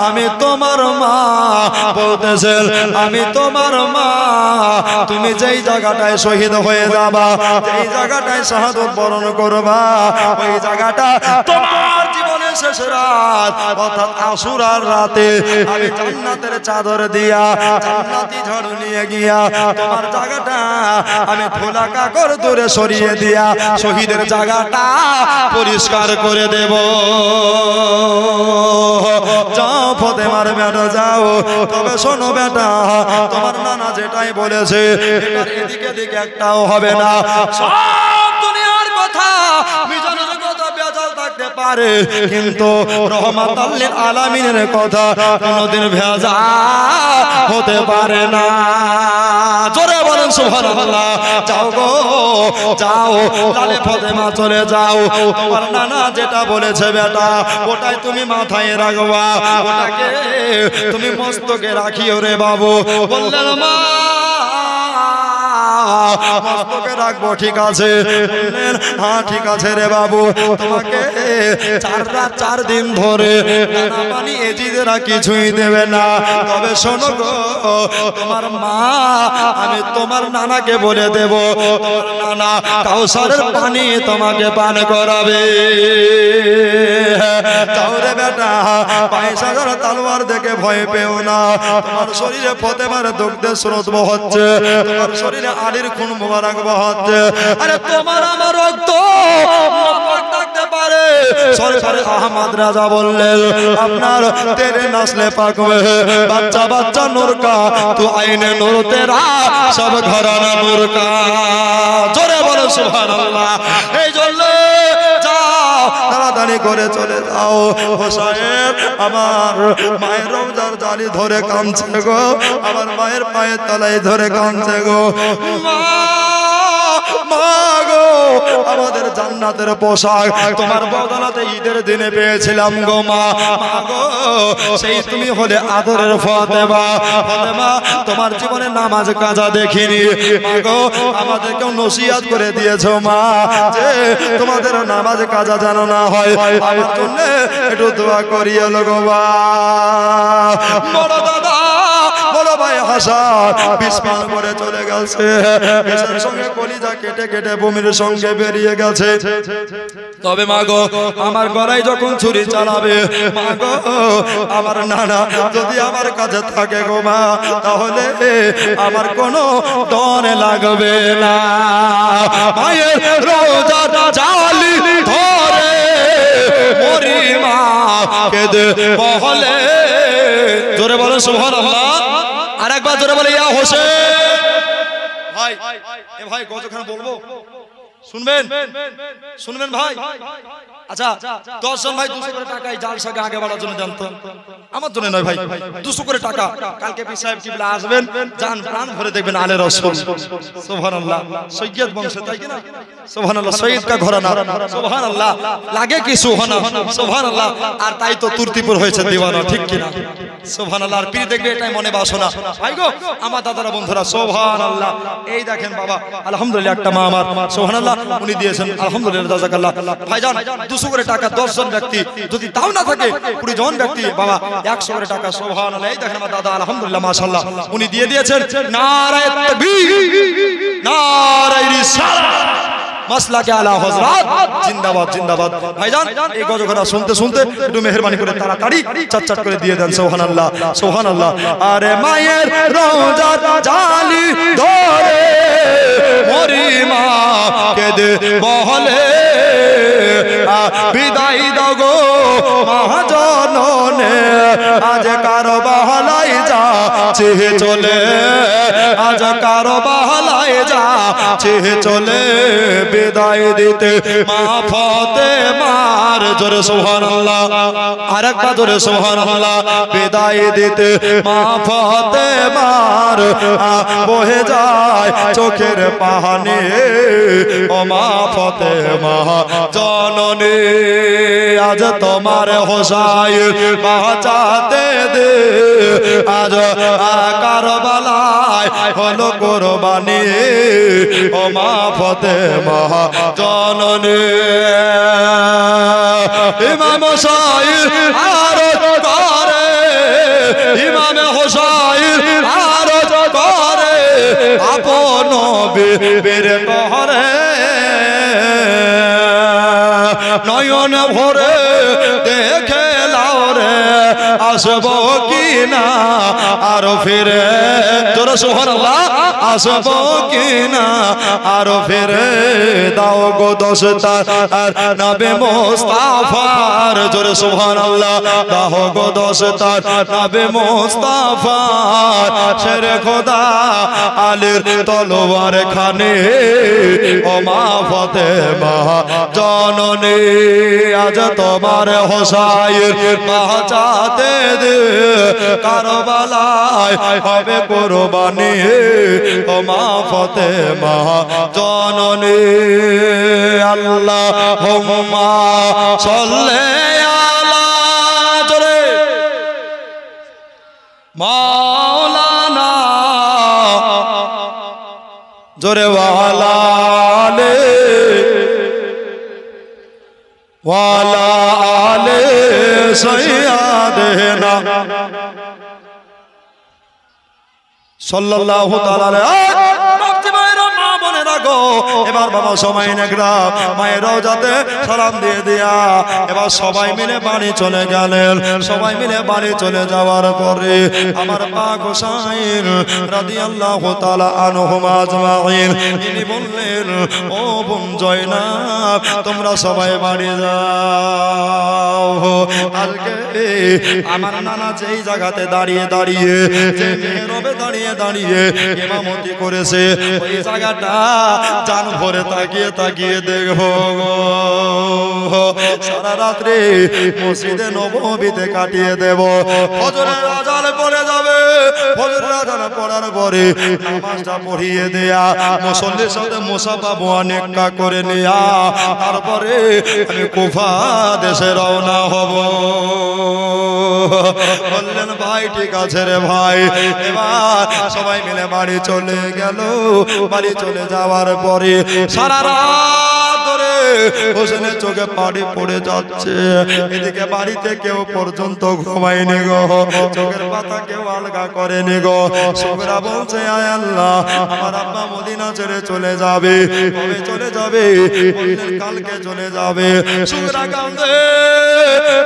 আমি তোমার মা। বলতেছেন আমি তোমার মা, তুমি যেই জায়গাটায় শহীদ হয়ে যাবা, যেই জায়গাটায় শাহাদত বরণ করবা, ওই জায়গাটা তোমার জীবনের শেষ রাত, অর্থাৎ আশুরার রাতে আমি জান্নাতের চাদর দিয়া, জান্নাতি ঝাড়ু নিয়ে গিয়া তোমার জায়গাটা আমি ধুলা কাকড় দূরে সরিয়ে দিয়া শহীদের জায়গাটা পরিষ্কার করে দেব। যাও ফাতেমার বেটা যাও, তবে শোনো বেটা তোমার নানা যেটাই বলেছে এটার এদিকে দিকে একটাও হবে না। সব দুনিয়ার কথা মিজানের কথা বেজাল থাকতে পারে, কিন্তু রহমাতাল লিল আলামিনের কথা কোনোদিন ভেজাল হতে পারে না। জোরে বলেন সুবহানাল্লাহ। যাও গো যাও, লালে ফাতেমা চলে যাও, তোমার নানা যেটা বলেছে বেটা ওটাই তুমি মাথায় রাখবা, ওটাকে তুমি মস্তকে রাখিও রে বাবু। বললেন মা মস্তকে রাখবো, ঠিক আছে? বললেন হ্যাঁ ঠিক আছে রে বাবু, তোমাকে 4 রাত 4 দিন ধরে নানা পানি এজিদেরা কিছুই দেবে না। তবে শোনো গো তোমার মা, আমি তোমার নানাকে বলে দেব তোমার নানা কাউসারের পানি তোমাকে পান করাবে। যাও রে বেটা, 22,000 তলোয়ার দেখে ভয় পেও না, তোমার শরীরে ফাতেমার দুগ্ধের স্রোত বহচ্ছে, তোমার শরীরে আলীর খুন মোবারক বহচ্ছে। আরে তোমার আমার রক্ত থাকতে পারে, সরকার আহমদ রাজা বললেন আপনার তেরে নসলে পাক মে বাচ্চা বাচ্চা নূর কা তো আইনে নূর তেরা সব ঘরানা নূর কা। জোরে বলো সুবহানাল্লাহ। এই জন্য যাও তাড়াতাড়ি করে চলে যাও। হোসেন আমার মায়ের রওজার জালি ধরে কাঁদছে গো, আমার মায়ের পায়ের তলায় ধরে কাঁদছে গো। মা গো আমাদের জান্নাতের পোশাক তোমার বদলাতে ঈদের দিনে পেয়েছিলাম গো মা। মা গো সেই তুমি হলে আদরের ফাতেমা। ফাতেমা তোমার জীবনে নামাজ কাজা দেখিনি মা গো, আমাদেরকেও নসিহত করে দিয়েছো মা যে তোমাদের নামাজ কাজা যেন না হয়, আমার জন্য একটু দোয়া করিও গো মা। বড় দাদা বড় ভাই হাসান বিষ পান করে চলে গেছে, বিষের সঙ্গে কলিজা কেটে কেটে বমির সঙ্গে বেরিয়ে গেছে। তবে মা গো আমার গলায় যখন ছুরি চালাবে মা গো আমার নানা যদি আমার কাছে থাকে গো মা তাহলে আমার কোনো ডর লাগবে না। মায়ের রোজা জালি ধরে মরি মা কেঁদে বলে। জোরে বলো সুবহানাল্লাহ। আরেকবার জোরে বলে ইয়া হোসেন। ভাই এ ভাই কতক্ষণ বলবো শুনবেন শুনবেন ভাই। আচ্ছা 10 জন ভাই 200 করে টাকা জালসাকে আগে বাড়ার জন্য জানতো, আমার জন্য নয় ভাই, 200 করে টাকা। কালকে পীর সাহেব কিবলা আসবেন, জান প্রাণ ভরে দেখবেন আলে রাসূল। সুবহানাল্লাহ। সৈয়দ বংশ তাই কি না? সুবহানাল্লাহ। সৈয়দ কা ঘরানা। সুবহানাল্লাহ। লাগে কি সুহানা। সুবহানাল্লাহ। আর তাই তো তুর্তিপুর হয়েছে দিওয়ানা, ঠিক কি না? সুবহানাল্লাহ। আর পীর দেখবে এটাই মনে বাসনা ভাই গো আমার দাদারা বন্ধুরা। সুবহানাল্লাহ। এই দেখেন বাবা আলহামদুলিল্লাহ একটা মা আমার সুবহানাল্লাহ উনি দিয়েছেন আলহামদুলিল্লাহ জাযাকাল্লাহ। ভাইজান 200 করে টাকা 10 জন ব্যক্তি যদি তাও না থাকে 20 জন ব্যক্তি বাবা 100 করে টাকা। সুবহানাল্লাহ। এই দেখেন আমার দাদা আলহামদুলিল্লাহ মাশাআল্লাহ উনি দিয়ে দিয়েছেন। নারায়ে তাকবীর নারায়ে রিসালাত মাসলাকে আলা হযরত জিন্দাবাদ জিন্দাবাদ। ভাইজান এই গজগরা শুনতে শুনতে একটু মেহেরবানি করে তাড়াতাড়ি চটচট করে দিয়ে দেন। সুবহানাল্লাহ সুবহানাল্লাহ। আরে মায়ের রওজা জালি ধরে মরি মা কেঁদে বলে বিদায় দাও গো মহাজননে আজ কারো বাহলায় যা চেয়ে চলে, আজ কারো বাহলায় যা চেয়ে চলে বিদায় দিতে মা ফাতেমার। জোরে সুবহানাল্লাহ। আরেকবার জোরে সুবহানাল্লাহ। বিদায় দিতে মা ফাতেমার বহে যায় চোখের পানি ও মা ফাতেমা জননী আজ তোমার হোসাইন বাঁচাতে দে, আজ কারবালায় হলো কুরবানি ও মা ফাতেমা জননী। ইমাম হোসাইন আরজ করে, ইমাম হোসাইন আরজ করে আপন বীর করে নয়ন ভরে দেখে লাও রে আসব কি না আর ফিরে। জোরে সুবহানাল্লাহ। আসব কি না আর ফিরে দাও গো দোস্তার আর নবী মুস্তাফার। জোরে সুবহানাল্লাহ। দাও গো দোস্তার নবী মুস্তাফার শের খোদা আলীর তলোয়ার খানে ও মা ফাতেমা জননী আজ তোমার হোসাইন বাঁচাতে দে, কারবালায় হবে কুরবানি ও মা ফাতেমা জননী। আল্লাহুম্মা সাল্লি আলা জোরে মাওলানা জোরে ওয়ালা আলে ওয়ালা আলে সাইয়্যিদিনা সাল্লাল্লাহু তাআলা আলাইহি। বাপজি ভাইরা মা বোনেরা গো এবার বাবা সময় নেকরা মায়েরাও যাতে সালাম দিয়ে দেয়া এবার সবাই মিলে বাড়ি চলে গেলেন। সবাই মিলে বাড়ি চলে যাওয়ার পরে আমার পাক হোসাইন রাদিয়াল্লাহু তাআলা আনহুম আজমাইন তিনি বললেন, ও বোন জয়নাব তোমরা সবাই বাড়ি যাও। আজকে আমার নানা যেই জায়গাতে দাঁড়িয়ে দাঁড়িয়ে যে মেহরবে দাঁড়িয়ে দাঁড়িয়ে ইমামতি করেছে ওই জায়গাটা জান ভরে তাকিয়ে তাকিয়ে দেখবো। সারা রাত্রে মসজিদে নববীতে কাটিয়ে দেব। ফজরের আজান পড়ে যাবে, ফজরের আজান পড়ার পরে নামাজটা পড়িয়ে দেয়া মুসল্লির সাথে মুসাফা মুআনেকা করে নেয়া তারপরে আমি কুফা দেশে রওনা হব। বললেন ভাই ঠিক আছে রে ভাই। এবার সবাই মিলে বাড়ি চলে গেল। বাড়ি চলে যাওয়ার পরে সারা রাত ধরে হোসেনের চোখে পানি পড়ে যাচ্ছে। এদিকে বাড়িতে কেউ পর্যন্ত ঘুমায়নি গো, চোখের পাতা কেউ আলগা করেনি গো। সুগরা বলছে আয় আল্লাহ আমার আব্বা মদিনা ছেড়ে চলে যাবে। কবে চলে যাবে? কালকে চলে যাবে। সুগরা কাঁদে,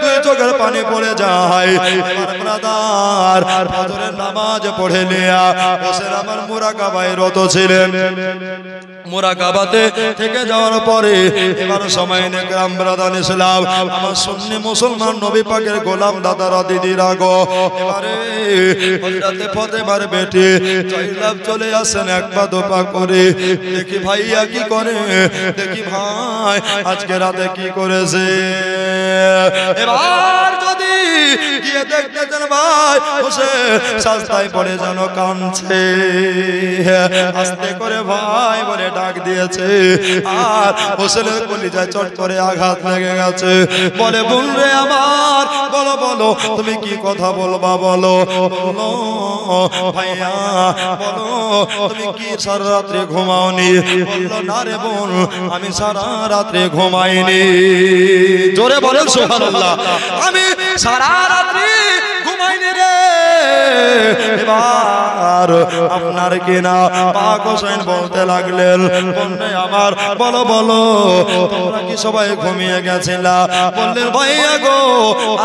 দুই চোখের পানি পড়ে যায়। এবার ব্রাদার ফজরের নামাজ পড়ে নেয়া হোসেন আমার মুরাকাবায় রত ছিলেন। মুরাকাবাতে থেকে যাওয়ার পরে এবার সময় নেকরাম ব্রাদার ইসলাম আমার সুন্নি মুসলমান নবী পাকের গোলাম দাদারা দিদিরা গো এবারে হযরতে ফাতেমার বেটি জয়নাব চলে আসেন এক পা দো পা করে। দেখি ভাইয়া কি করে, দেখি ভাই আজকে রাতে কি করেছে। এবার যদি গিয়ে দেখতে চান ভাই হোসেন সাজদায় পড়ে যেন কাঁদছে। আস্তে করে ভাই বলে ডাক দিয়েছে আর হোসেনের কলিজায় চট করে আঘাত লেগে গেছে। বলে বোন রে আমার বলো বলো তুমি কি কথা বলবা বলো। বলো ভাইয়া বলো তুমি কি সারা রাত্রে ঘুমাওনি? বললো না রে বোন আমি সারা রাত্রে ঘুমাইনি। জোরে বলেন সুবহানাল্লাহ। আমি সারা রাত্রি ঘুমাইনি রে। এবার আপনার কিনা পাক হোসেন বলতে লাগলেন বন্ধু আমার বলো বলো তোমরা কি সবাই ঘুমিয়ে গেছিলা? বললেন ভাইয়া গো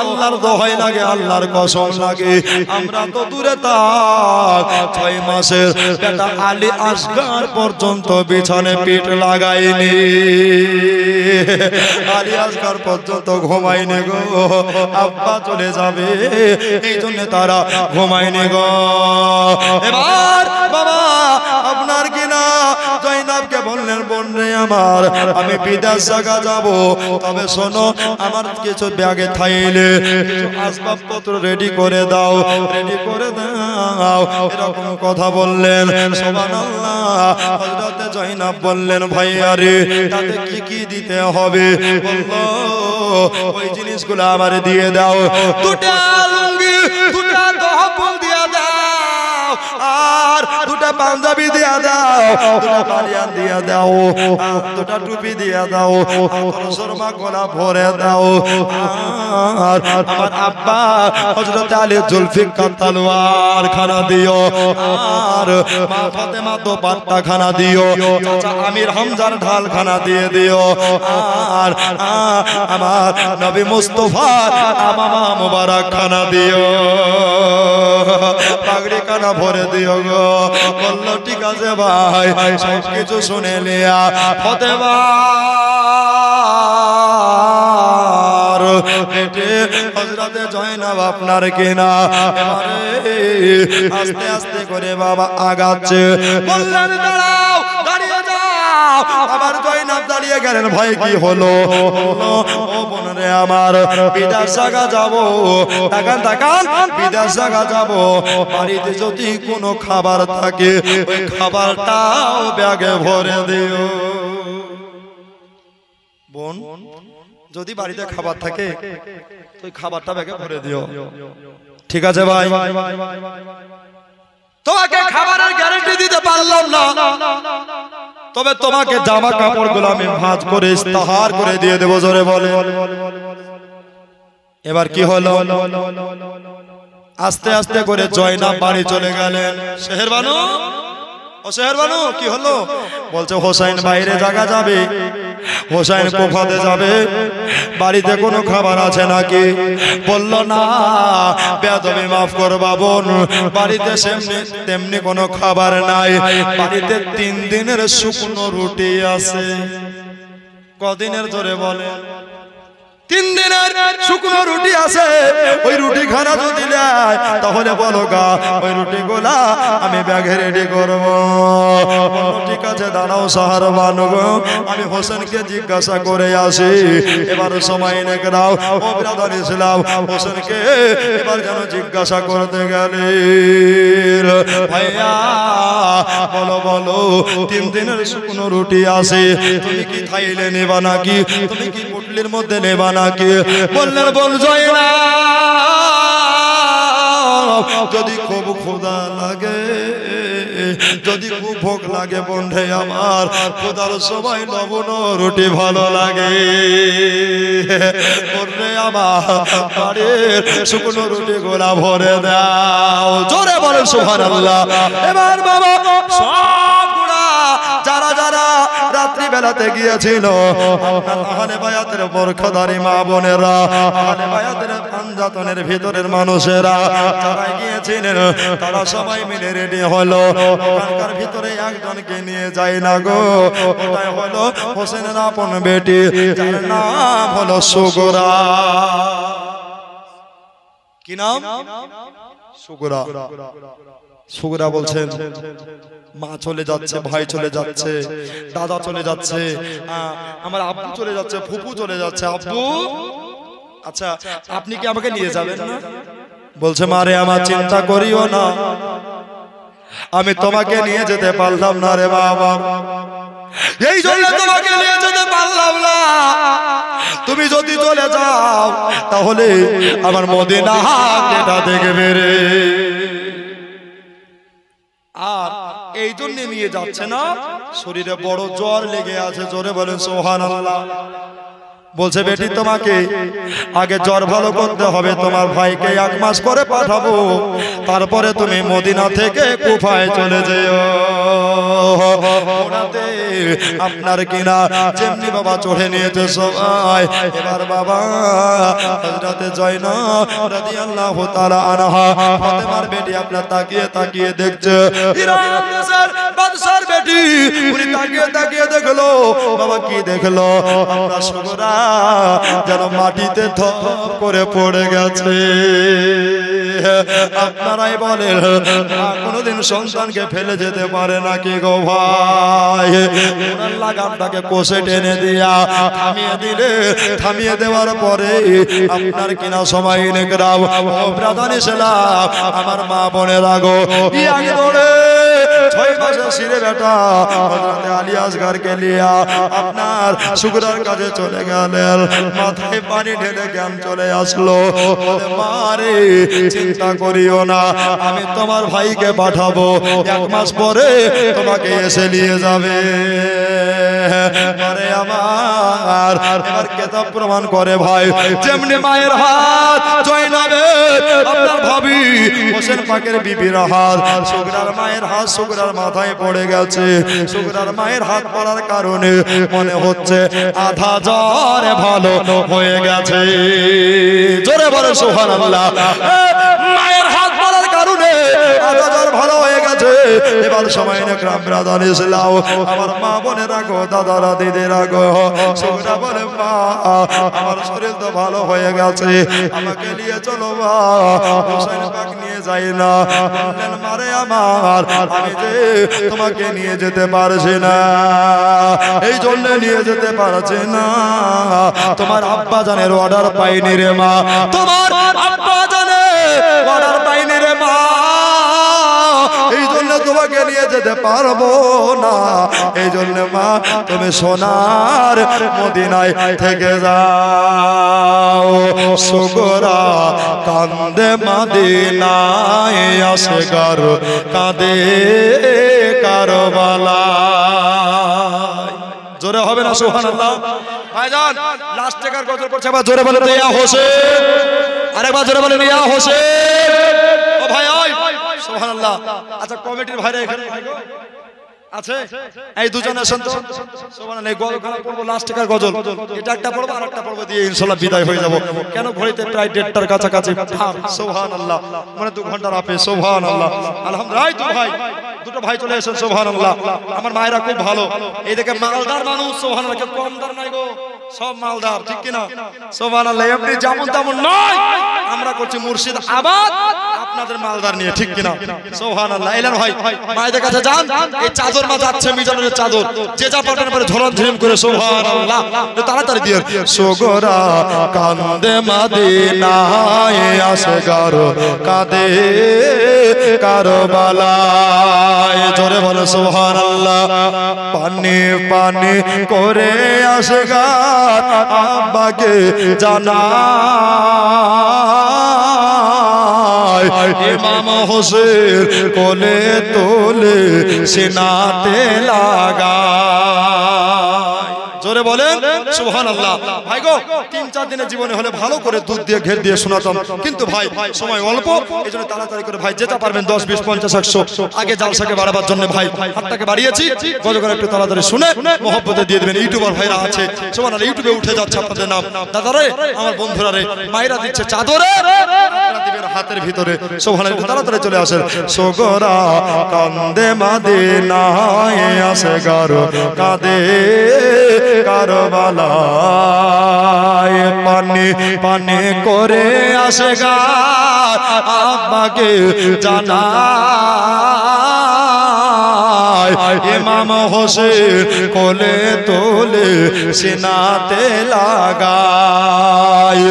আল্লাহর দোহাই লাগে আল্লাহর কসম লাগে আমরা তো দূরে থাক 6 মাসের বেটা আলী আসগার পর্যন্ত বিছানে পিঠ লাগাইনি। আলী আসগার পর্যন্ত ঘুমাইনি গো। আব্বা চলে যাবে এই জন্য তারা ঘুমায়নি গো। এবার বাবা আপনার কিনা জয়নাবকে বললেন বোন রে আমার আমি বিদেশ জায়গা যাব, তবে শোনো আমার কিছু ব্যাগে থাইলে কিছু আসবাবপত্র রেডি করে দাও, রেডি করে দাও এরকম কথা বললেন। সুবহানাল্লাহ। হযরতে জয়নাব বললেন ভাইয়া রে তাতে কি কি দিতে হবে? বললো ওই জিনিসগুলো আমার দিয়ে দাও। দুটা লুঙ্গি দুটা তহফুল দিয়ে দাও আর দুটা পাঞ্জাবি দিয়ে দাও, দুটা বালিয়ান দিয়ে দাও, দুটা টুপি দিয়ে দাও, শর্মা গলা ভরে দাও। আর আমার আব্বা হযরত আলী জুলফিকার তলোয়ার খানা দিও আর মা ফাতেমা তো পাট্টা খানা দিও, চাচা আমির হামজার ঢাল খানা দিয়ে দিও আর আমার নবী মুস্তাফা আমামা মুবারক খানা দিও, পাগড়ি খানা ভরে দিও গো। বললো ঠিক আছে ভাই সব কিছু শুনে লিয়া ফাতেমা হযরতে জয়নাব আপনার কিনা এবারে আস্তে আস্তে করে বাবা আগাচ্ছে। বললেন দাঁড়াও দাঁড়িয়ে যাও। আবার জয়নাব দাঁড়িয়ে গেলেন। ভয় কি হলো? ও বোন রে আমার বিদেশ জায়গা যাব, তাকান তাকান বিদেশ জায়গা যাব, বাড়িতে যদি কোনো খাবার থাকে ওই খাবারটাও ব্যাগে ভরে দিও। বোন যদি বাড়িতে খাবার থাকে তো ওই খাবারটা ব্যাগে ভরে দিও। ঠিক আছে ভাই। তোমাকে খাবারের গ্যারান্টি দিতে পারলাম না, তবে তোমাকে জামা কাপড়গুলো আমি ভাঁজ করে ইস্তাহার করে দিয়ে দেবো। জোরে বলে। এবার কি হলো? আস্তে আস্তে করে জয়নাব বাড়ি চলে গেলেন। শেহরবানু ও সেহরবানু কি হলো? বলছে হোসেন বাইরে জায়গা যাবে, হোসেন কোফাতে যাবে, বাড়িতে কোনো খাবার আছে নাকি? বলল না বেয়াদবি মাফ করবা বোন, বাড়িতে তেমনি কোনো খাবার নাই, বাড়িতে 3 দিনের শুকনো রুটি আছে। কদিনের ধরে বলে? 3 দিনের শুকনো রুটি আছে। ওই রুটি খানা যদি দেয় তাহলে বলো গা ওই রুটি গোলা আমি ব্যাগে রেডি করবো। ঠিক আছে দাঁড়াও সাহারবান গো, আমি হোসেনকে জিজ্ঞাসা করে আসি। এবার সময় নেক দাও ও ব্রাদার ইসলাম, হোসেনকে এবার যেন জিজ্ঞাসা করতে গেলে ভাইয়া বলো বলো 3 দিনের শুকনো রুটি আছে, তুমি কি খাইলে নেবা নাকি? তুমি কি পুটলির মধ্যে নেবা নাকি? বললেন বল যায় না, যদি খুব ক্ষুধা লাগে, যদি খুব ভোগ লাগে বন্ধে আমার, ক্ষুধার সবাই লবণ রুটি ভালো লাগে। বললে আমার বাড়ির শুকনো রুটি গোলা ভরে দাও। জোরে বলেন সুবহানাল্লাহ। এবার বাবা সবগুলা যারা যারা রাত্রি বেলাতে গিয়েছিল আহলে বায়াতের বরখদারি মা বোনেরা, আহলে বায়াতের পাঞ্জাতনের ভিতরের মানুষেরা যারা গিয়েছিলেন তারা সবাই মিলে রেডি হলো। ওখানকার ভিতরে একজনকে নিয়ে যায় না গো, ওটাই হলো হোসেনের আপন বেটি, যার নাম হলো সুগরা। কি নাম? সুগরা। সুগরা বলছেন মা চলে যাচ্ছে, ভাই চলে যাচ্ছে, দাদা চলে যাচ্ছে, আমার আব্বু চলে যাচ্ছে, ফুপু চলে যাচ্ছে। আব্বু আচ্ছা আপনি কি আমাকে নিয়ে যাবেন না? বলছে মারে আমার চিন্তা করিও না, আমি তোমাকে নিয়ে যেতে পারলাম না রে বাবা, এই জন্য তোমাকে নিয়ে যেতে পারলাম না। তুমি যদি চলে যাও তাহলে আমার মদিনা কেটা দেখবে রে। আর এই জন্য নিয়ে যাচ্ছে না, শরীরে বড় জ্বর লেগে আছে। জোরে বলেন সুবহানাল্লাহ। বলছে বেটি তোমাকে আগে জ্বর ভালো করতে হবে, তোমার ভাইকে 1 মাস পরে পাঠাবো, তারপরে তুমি মদিনা থেকে কুফায় চলে যেও। আপনার কিনা যেমনি বাবা চড়ে নিয়েছে সবাই। এবার বাবা হযরতে জয়নব রাদিয়াল্লাহু তাআলা আনহা ফাতেমার বেটি আপনার তাকিয়ে তাকিয়ে দেখছে, ইরান দেশের বাদশার বেটি, উনি তাকিয়ে তাকিয়ে দেখলো বাবা কি দেখলো? আপনার সুগরা যেন মাটিতে ধপ করে পড়ে গেছে। আপনারাই বলেন কোনদিন সন্তানকে ফেলে যেতে পারে নাকি গো ভাই? ওনার লাগামটাকে কোষে টেনে দিয়া থামিয়ে দিলে, থামিয়ে দেওয়ার পরে আপনার কিনা সময় নেকরাম ও ব্রাদার ইসলাম আমার মা বোনেরা গো, আগে দৌড়ে 6 মাসের সিরে বেটা হযরতে আলী আসগরকে লিয়া আপনার সুগরার কাছে চলে গেলেন। মাথায় পানি ঢেলে জ্ঞান চলে আসলো। বলে মারে চিন্তা করিও না, আমি তোমার ভাইকে পাঠাবো, 1 মাস পরে তোমাকে এসে নিয়ে যাবে। আরে আমার এবার কিতাব প্রমাণ করে ভাই, যেমনি মায়ের হাত জয়নবের আপনার ভাবি হোসেন পাকের বিবির হাত, সুগরার মায়ের হাত সুগরার মাথায় পড়ে গেছে। সুগরার মায়ের হাত পড়ার কারণে মনে হচ্ছে আধা জ্বর ভালো হয়ে গেছে। জোরে বলে সুবহানাল্লাহ। মায়ের হাত পড়ার কারণে আধা জ্বর ভালো হয়ে গেছে। এবার সময় নেকরাম ব্রাদার ইসলাম আমার মা বোনেরা গো, দাদারা দিদিরা গো, সুগরা বলে মা আমার শরীর তো ভালো হয়ে গেছে, আমাকে নিয়ে চলো মা। হোসেন পাক নিয়ে যাই না। বললেন মারে আমার আমি যে তোমাকে নিয়ে যেতে পারছি না, এই জন্য নিয়ে যেতে পারছি না, তোমার আব্বা জানের অর্ডার পাইনি রে মা, তোমার আব্বা জানের অর্ডার পাইনি রে মা, এই জন্য তোমাকে নিয়ে যেতে পারবো না। এই জন্য মা তুমি সোনার মদিনায় থেকে যাও। সুগরা কান্দে মদিনায় আসগর কাঁদে কারবালায়। জোরে হবে না সুবহানাল্লাহ? ভাইজান লাস্ট টেকার গজল পড়ছে, আবার জোরে বলেন ইয়া হোসেন, আরেকবার জোরে বলেন ইয়া হোসেন। ও ভাই ওই সুবহানাল্লাহ। আচ্ছা কমিটির ভাইরা এখানে আছে এই দুজন আছেন তো সুবহানাল্লাহ। গজল গান পড়বো, লাস্ট টাকার গজল এটা একটা পড়বো আর একটা পড়বো দিয়ে ইনশাআল্লাহ বিদায় হয়ে যাব। কেন ঘড়িতে প্রায় 1:30টার কাছাকাছি। সুবহানাল্লাহ, মানে 2 ঘন্টার আপে। সুবহানাল্লাহ, আলহামদুলিল্লাহ। দুটো ভাই চলে এসেছেন। সুবহানাল্লাহ, আমার মায়েরা খুব ভালো। এই দেখে মালদার মানুষ। সুবহানাল্লাহ, কেউ কম দার নাই গো, সব মালদার, ঠিক কি না? সুবহানাল্লাহ, এমনি যেমন তেমন নয়, আমরা করছি মুর্শিদাবাদ আপনাদের মালদার নিয়ে, ঠিক কি না? সুবহানাল্লাহ। এলেন ভাই, মায়েদের কাছে যান। এই চাদর মা যাচ্ছে, মিজানের চাদর, যে যা পাটের পরে ঝরন ঝিম করে। সুবহানাল্লাহ, তাড়াতাড়ি দিয়ে সোগরা কান্দে মদিনায় আসগার কাঁদে কারবালায়। জোরে বলো সুবহানাল্লাহ। পানি পানি করে আসগার আব্বাকে জানায়, ইমাম হোসেন কোলে তোলে সিনাতে লাগায়। জোরে বলেন সুবহানাল্লাহ। ভাই গো, 3-4 দিনের জীবনে হলে ভালো করে দুধ দিয়ে ঘের দিয়ে শোনাতাম, কিন্তু ভাই সময় অল্প, এইজন্য তাড়াতাড়ি করে ভাই যেটা পারবেন 10, 20, 50, 100 আগে জালসাকে বাড়াবার জন্য ভাই হাতটাকে বাড়িয়েছি। গজল একটু তাড়াতাড়ি শুনে মহব্বতে দিয়ে দিবেন। ইউটিউবার ভাইরা আছে সুবহানাল্লাহ, ইউটিউবে উঠে যাচ্ছে আপনাদের নাম। দাদারে, আমার বন্ধুরা রে, মায়েরা দিচ্ছে চাদরে, আপনারা দিবেন হাতের ভিতরে। সুবহানাল্লাহ, একটু তাড়াতাড়ি চলে আসেন। সোগরা কান্দে মদিনায় আসগার কাঁদে কারবালায়, পানি পানি করে আসগার আব্বাকে জানায়, ইমাম হোসেন কোলে তোলে সিনাতে লাগায়।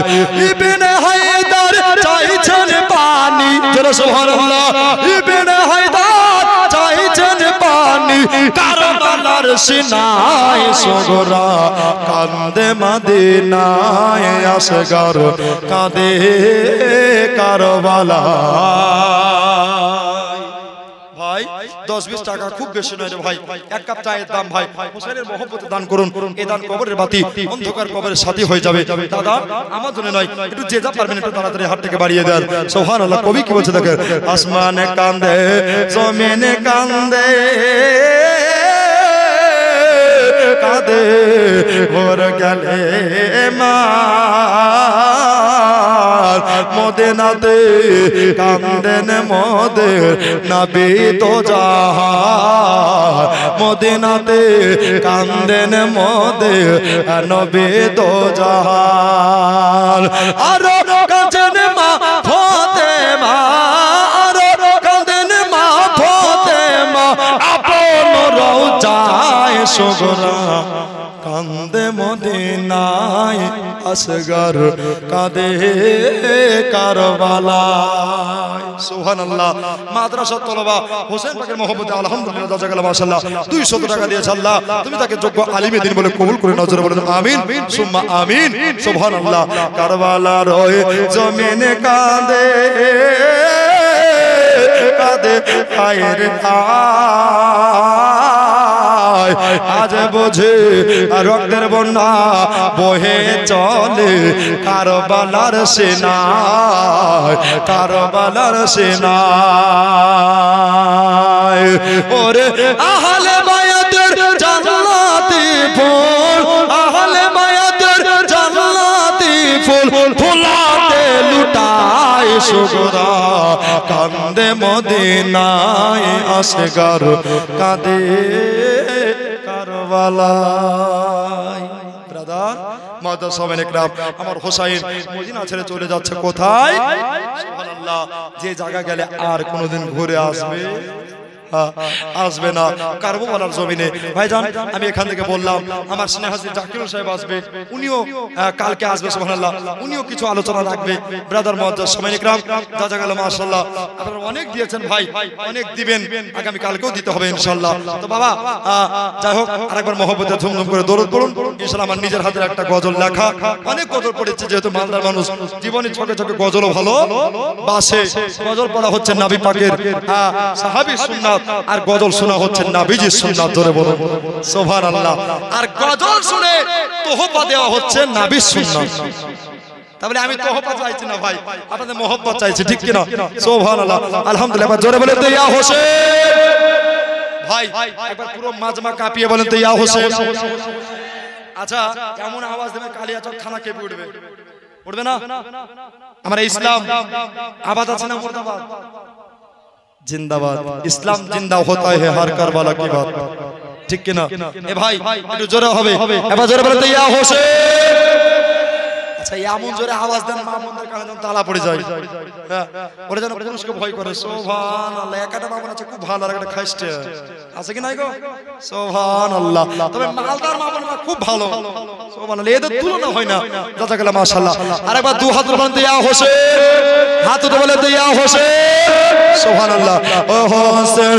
ইবনে হায়দার চাইছেন পানি। জোরে সুবহানাল্লাহ। ইবনে হায়দার চাইছেন পানি কারবালার সিনায়। সোগরা কান্দে মদিনায় আসগার কাঁদে কারবালায়। ভাই 10-20 টাকা খুব বেশি নয় রে ভাই, এক কাপ চায়ের দাম ভাই। হোসেনের মহব্বতে দান করুন। এই দান কবরের বাতি, অন্ধকার কবরের সাথী হয়ে যাবে। দাদা, আমার জন্য নয়, একটু যে যা পারবেন একটু তাড়াতাড়ি হাতটাকে বাড়িয়ে দেন। সুবহানাল্লাহ। কবি কি বলছে দেখেন, আসমানে কান্দে জমিনে কান্দে কাঁদে ভোর গেলে মার, মদিনাতে কান্দেন মোদের নবী তো জাহান, মদিনাতে কান্দেন মোদের নবী তো জাহান। আরো কাঁদেন মা ফাতেমা, আরো কাঁদেন মা ফাতেমা, আপন রওজায় সোগরা কান্দে মদিনায় আসগার কাঁদে কারবালায়। সুবহানাল্লাহ। মাদ্রাসা তলবা হোসেন পাকের মহব্বতে আলহামদুলিল্লাহ জাযাকাল্লাহ মাশাআল্লাহ 200 টাকা দিয়েছে। আল্লাহ তুমি তাকে যোগ্য আলিমে দ্বীন বলে কবুল করে নাও। জোরে বলেন আমিন সুম্মা আমিন। সুবহানাল্লাহ। কারবালার ওই জমিনে কাঁদে কাঁদে আয়ের আজ বোঝে রক্তের বন্যা বহে চলে কারবালার সেনায়, কারবালার সেনায়। ওরে আহলে বায়াতের জান্নাতি ফুল, আহলে বায়াতের জান্নাতি ফুল ফুলাতে লুটায় সোগরা কান্দে মদিনায় আসগার কাঁদে কারবালায়। ব্রাদার মাদার সামনে একরাম, আমার হোসাইন মদিনা ছেড়ে চলে যাচ্ছে কোথায়? সুবহানাল্লাহ। যে জায়গা গেলে আর কোনোদিন ঘুরে আসবে আসবে না, কারবালার জমিনে। ভাইজান, আমি এখান থেকে বললাম আমার স্নেহাসী জাকির সাহেব আসবে, উনিও কালকে আসবে। সুবহানাল্লাহ। উনিও কিছু আলোচনা রাখবে। ব্রাদার মুআজ্জাজ সামনে একরাম, দাদা গেল মাশাআল্লাহ, আপনারা অনেক দিয়েছেন ভাই, অনেক দিবেন, আগামী কালকেও দিতে হবে ইনশাআল্লাহ। তো বাবা যাই হোক, আরেকবার মহব্বতে ধুমধুম করে দরুদ পড়ুন ইনশাআল্লাহ। আমার নিজের হাতের একটা গজল লেখা, অনেক গজল পড়েছে, যেহেতু মালদার মানুষ জীবনে ছোট ছোট গজলও ভালো বাসে। গজল পড়া হচ্ছে নবী পাকের সাহাবী সুন্নাত, আর গজল শোনা হচ্ছে নবীজির সুন্নাত। জোরে বলুন সুবহানাল্লাহ। আর গজল শুনে তোহফা দেওয়া হচ্ছে নবীর সুন্নাত। তাহলে আমি তোহফা চাইছি না ভাই, আপনাদের মহব্বত চাইছি, ঠিক কি না? সুবহানাল্লাহ। আলহামদুলিল্লাহ। জোরে বলে ইয়া হোসেন ভাই একবার পুরো মাজমা কাঁপিয়ে বলেন তো ইয়া হোসেন। আচ্ছা কেমন আওয়াজ দেবে কালিয়াচক থানা কেঁপে উঠবে, উঠবে না? আমরা ইসলাম আবাদ আছে না মুর্দাবাদ? জিন্দাবাদ। ইসলাম জিন্দা হতা है हर करबला की बात, ঠিক কি না? এ ভাই একটু জোরে হবে, এবার জোরে বলেন তো ইয়া হোসেন। আচ্ছা এমন জোরে আওয়াজ দেন মামুনদের কানে যেন তালা পড়ে যায়, হ্যাঁ ওরা যেন পুরুষকে ভয় করে। সুবহানাল্লাহ। একটা মামুন আছে খুব ভালো, আর একটা খাইস্টে আছে কি নাই গো? সুবহানাল্লাহ। তবে মালদার মামুন খুব ভালো, সুবহানাল্লাহ, এদের তুলনা হয় না। জাযাকাল্লাহ মাশাআল্লাহ। আরেকবার দু হাত বলেন তো ইয়া হোসেন, হাত উঠে বলেন তো ইয়া হোসেন। সুবহানাল্লাহ। ও হোসেন